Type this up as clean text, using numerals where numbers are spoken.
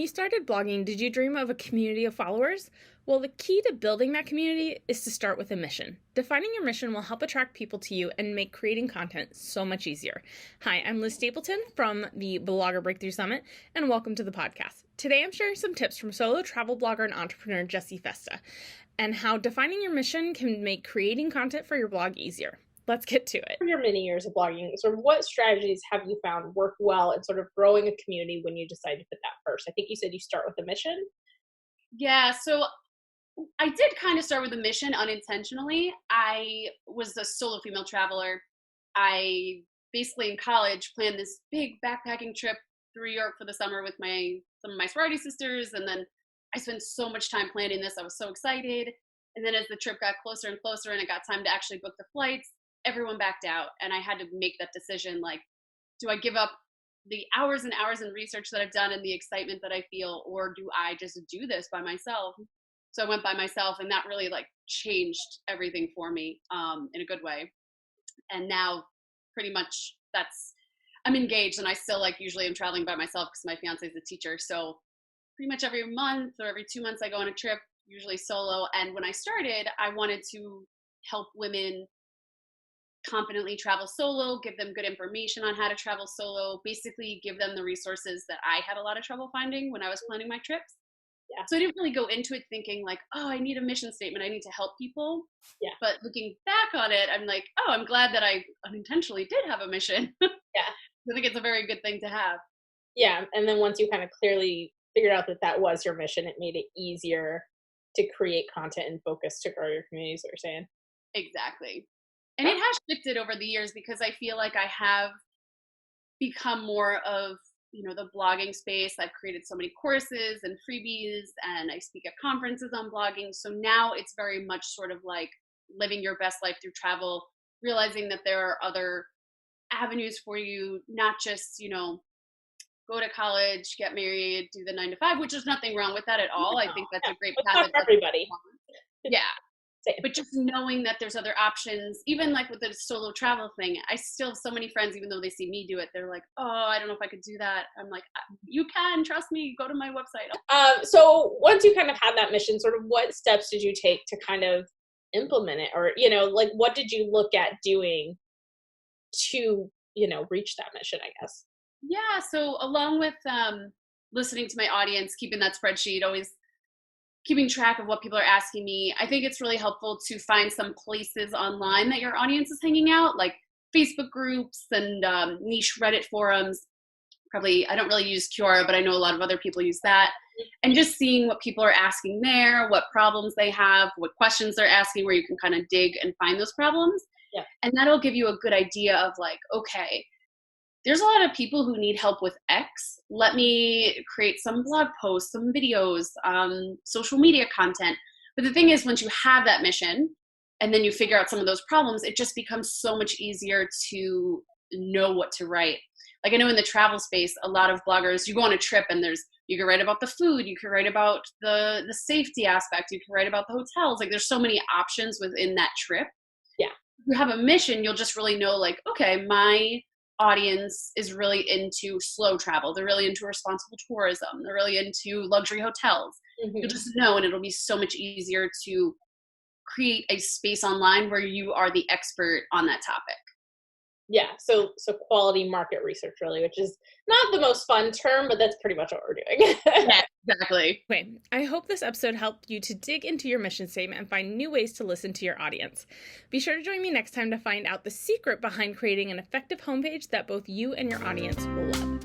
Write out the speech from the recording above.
you started blogging, did you dream of a community of followers? Well, the key to building that community is to start with a mission. Defining your mission will help attract people to you and make creating content so much easier. Hi, I'm Liz Stapleton from the Blogger Breakthrough Summit, and welcome to the podcast. Today I'm sharing some tips from solo travel blogger and entrepreneur Jessie Festa, and how defining your mission can make creating content for your blog easier. Let's get to it. For your many years of blogging, sort of what strategies have you found work well in sort of growing a community when you decide to put that first? I think you said you start with a mission. Yeah, so I did kind of start with a mission unintentionally. I was a solo female traveler. I basically in college planned this big backpacking trip through Europe for the summer with some of my sorority sisters, and then I spent so much time planning this. I was so excited. And then as the trip got closer and closer and it got time to actually book the flights, everyone backed out, and I had to make that decision, like, do I give up the hours and hours in research that I've done and the excitement that I feel, or do I just do this by myself? So I went by myself, and that really like changed everything for me in a good way. And now pretty much I'm engaged, and I still usually am traveling by myself because my fiance is a teacher. So pretty much every month or every 2 months I go on a trip, usually solo. And when I started, I wanted to help women confidently travel solo, give them good information on how to travel solo, basically give them the resources that I had a lot of trouble finding when I was planning my trips. Yeah. So I didn't really go into it thinking like, oh, I need a mission statement, I need to help people. Yeah. But looking back on it, I'm like, oh, I'm glad that I unintentionally did have a mission. Yeah. I think it's a very good thing to have. Yeah. And then once you kind of clearly figured out that that was your mission, it made it easier to create content and focus to grow your community, is what you're saying. Exactly. And it has shifted over the years because I feel like I have become more of, the blogging space. I've created so many courses and freebies, and I speak at conferences on blogging. So now it's very much sort of like living your best life through travel, realizing that there are other avenues for you, not just, go to college, get married, do the 9 to 5, which there's nothing wrong with that at all. No, I think that's a great it's path. not for everybody. Yeah. Same. But just knowing that there's other options, even like with the solo travel thing, I still have so many friends, even though they see me do it, they're like, oh, I don't know if I could do that. I'm like, you can, trust me, go to my website. So once you kind of had that mission, sort of what steps did you take to kind of implement it? Or, what did you look at doing to, reach that mission, I guess? Yeah. So along with listening to my audience, keeping that spreadsheet, always keeping track of what people are asking me, I think it's really helpful to find some places online that your audience is hanging out, like Facebook groups and niche Reddit forums. Probably, I don't really use Quora, but I know a lot of other people use that. And just seeing what people are asking there, what problems they have, what questions they're asking, where you can kind of dig and find those problems. Yeah. And that'll give you a good idea of like, okay, there's a lot of people who need help with X. Let me create some blog posts, some videos, social media content. But the thing is, once you have that mission and then you figure out some of those problems, it just becomes so much easier to know what to write. Like I know in the travel space, a lot of bloggers, you go on a trip and you can write about the food, you can write about the safety aspect, you can write about the hotels. Like there's so many options within that trip. Yeah. If you have a mission, you'll just really know like, okay, my audience is really into slow travel. They're really into responsible tourism. They're really into luxury hotels. Mm-hmm. You'll just know, and it'll be so much easier to create a space online where you are the expert on that topic. Yeah. So quality market research, really, which is not the most fun term, but that's pretty much what we're doing. Yeah, exactly. Okay, I hope this episode helped you to dig into your mission statement and find new ways to listen to your audience. Be sure to join me next time to find out the secret behind creating an effective homepage that both you and your audience will love.